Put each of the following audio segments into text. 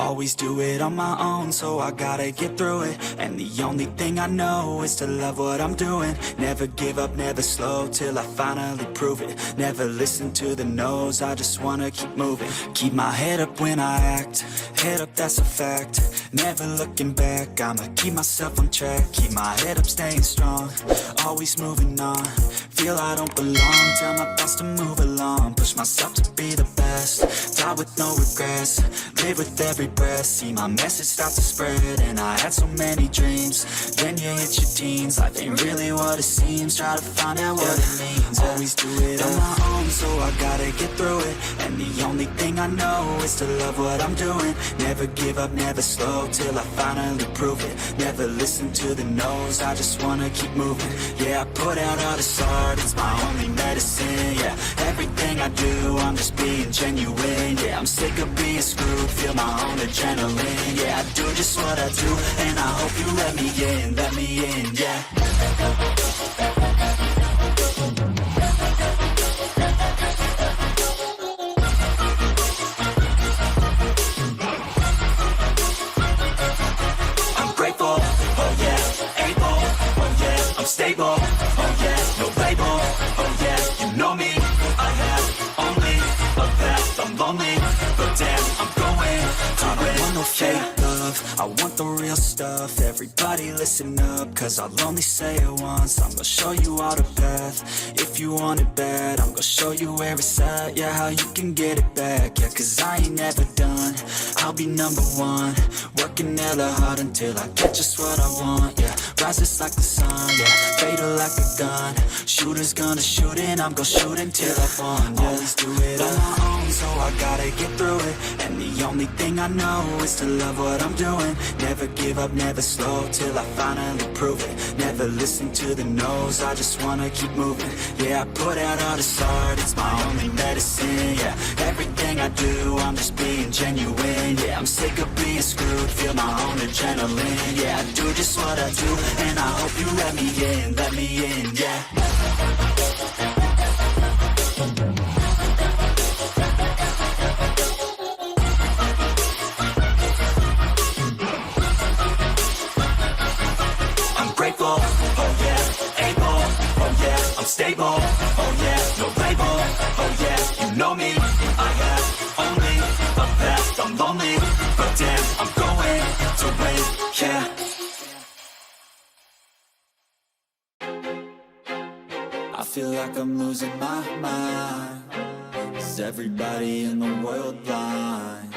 Always do it on my own, so I gotta get through it. And the only thing I know is to love what I'm doing. Never give up, never slow, till I finally prove it. Never listen to the no's, I just wanna keep moving. Keep my head up when I act, head up, that's a fact. Never looking back, I'ma keep myself on track. Keep my head up, staying strong, always moving on. Feel I don't belong, tell my thoughts to move along. Push myself to be the best, die with no regrets. Live with every breath, see my message start to spread. And I had so many dreams, then you hit your teens. Life ain't really what it seems, try to find out what it means. Always do it on my own, so I gotta get through it. And the only thing I know is to love what I'm doing. Never give up, never slow, till I finally prove it. Never listen to the no's, I just wanna keep moving. Yeah, I put out all this art, it's my only medicine. Yeah, everything I do, I'm just being genuine. Yeah, I'm sick of being screwed, feel my own adrenaline. Yeah, I do just what I do, and I hope you let me in, yeah. I'm grateful, oh yeah, able, oh yeah, I'm stable, oh yeah, no label, oh yeah, you know me, I have only a path, I'm lonely, but damn, I'm going to win. I don't want no fake love, I want the real stuff. Everybody listen up, cause I'll only say it once. I'm gonna show you all the path, if you want it bad. I'm gonna show you where it's at, yeah, how you can get it back. Yeah, cause I ain't never done, I'll be number one. Working hella hard until I get just what I want, yeah. Rises like the sun, yeah, fatal like a gun. Shooter's gonna shoot and I'm gonna shoot until I won, yeah. Always do it on my own, so I gotta get through it. And the only thing I know is to love what I'm doing. Never give up, never slow, till I finally prove it. Never listen to the no's, I just wanna keep moving. Yeah, I put out all this art, it's my only medicine. Yeah, everything I do, I'm just being genuine. Yeah, I'm sick of being screwed, feel my own adrenaline. Yeah, I do just what I do, and I hope you let me in, yeah. Grateful, oh yeah, able, oh yeah, I'm stable, oh yeah, no label, oh yeah, you know me, I have only a path, I'm lonely, but damn, I'm going to win, yeah. I feel like I'm losing my mind, is everybody in the world blind?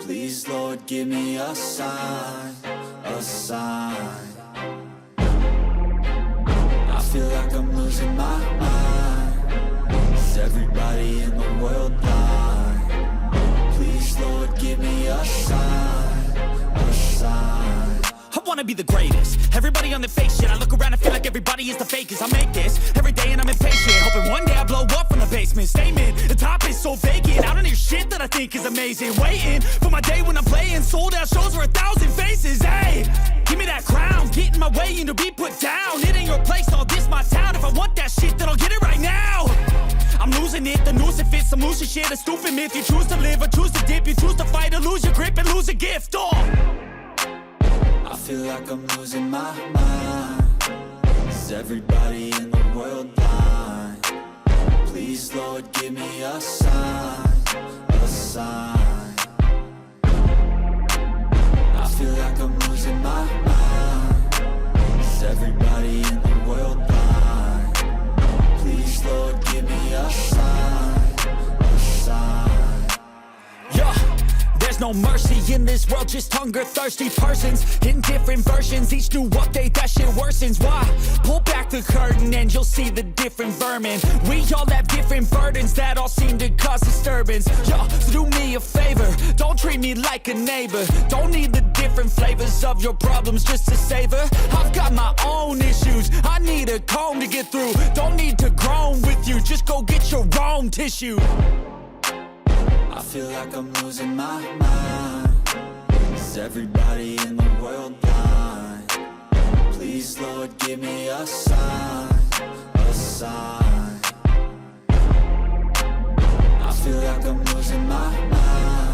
Please Lord give me a sign, a sign. I feel like I'm losing my mind, is everybody in the world blind? Please Lord give me a sign, a sign. I wanna be the greatest, everybody on the fake shit. I look around and feel like everybody is the fakest. I make this every day and I'm impatient, hoping one day I blow up from the basement. Statement, the top is so vacant, I don't hear shit that I think is amazing. Waiting for my day when I'm playing sold out shows for 1,000 faces. Hey, give me that crown, get in my way and to be put down. It ain't your place, all this my town. If I want that shit, then I'll get it right now. I'm losing it, the noose it fits, some losing shit, a stupid myth. You choose to live or choose to dip, you choose to fight or lose your grip and lose a gift. I feel like I'm losing my mind, is everybody in the world blind? Please Lord give me a sign, a sign. I feel like I'm losing my mind, is everybody in the world blind? Please Lord give me a sign, a sign. Yeah. There's no mercy in this world, just hunger-thirsty persons in different versions. Each new update, that shit worsens. Why? Pull back the curtain and you'll see the different vermin. We all have different burdens that all seem to cause disturbance. Yo, so do me a favor, don't treat me like a neighbor. Don't need the different flavors of your problems just to savor. I've got my own issues, I need a comb to get through. Don't need to groan with you, just go get your own tissue. I feel like I'm losing my mind, is everybody in the world blind? Please Lord give me a sign, a sign. I feel like I'm losing my mind,